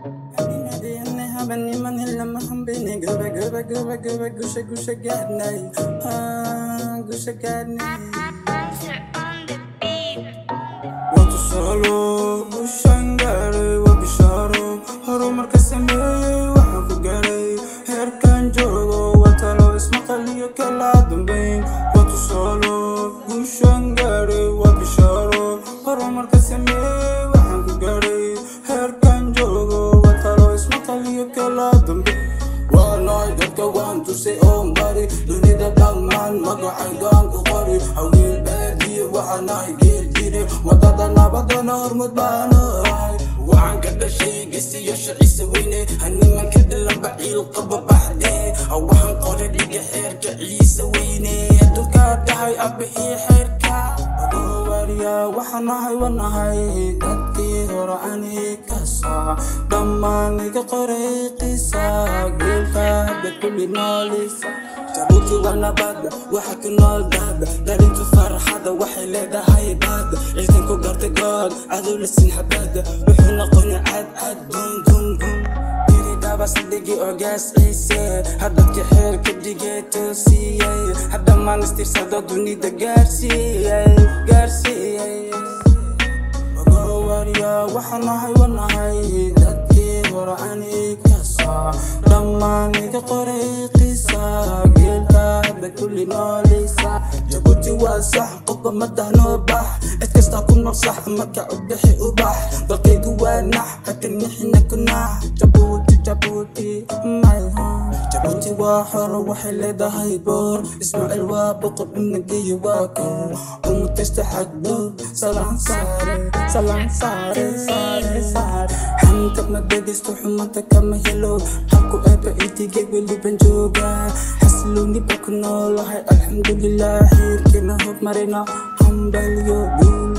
Habani mani lama hambini gaba gaba gaba gaba gusha gusha gadnay gusha gadnay Watu solo bushangare wa bisharo haro marka sameey waxaan ku garay heerkan joogo watalo isma qaliyo kala dambeyn Watu solo bushangare wa bisharo haro marka sameey waxaan ku garay heerkan joogo والله dadka waan tusay oo mari dunida dhammaan magacaygaan ku qori haween baadiye waxaan ahay geel jire wadada nabadana hormud baan ahay waxaan ka dhashay gesiyo shiciisa weyne hanimanka dhalan baciil qaba baxdee waxaan qori dhiga xeerka ciise weyne adduunkaa dhahay abixii xeerka wariya waxaan ahay wanahay dadkii hore ani kasa dhammaan iga qoray qisa geelka hadda kulli noolisa jabuuti waa nabada waxa ku nool dada dhalintu farxada waxay leedahay baada ciidanku gartay good cadow la siin xabada wuxuu noqonay cad dun dun dun daba sadigi ogaas ciise hadadka xeerka dhigay toosiyay hadda maan istirsado dunida gaarsiiyay wariya waxaan ahay wanahay dadkii hore ani kasa dhammaan iga qoray qisa geelka hadda kulli noolisa jabuuti waa sax qofba madahnoo bax cid kasta ku nool sax marka u bixi u bax dalkaygu waa nax haka nixina ku nax Jabuuti my home Jabuuti waa xoro waxay leedahay boor Ismaaciil waa boqor inagiyo waa koor umutaysta xagdhow salaan saare xamkabna dhegaysto xumanta kama helo habku eeba idigay weliban jooga xasilooni baa ku noolahay alxamdulilah xeerkeena hormarina hambalyo guul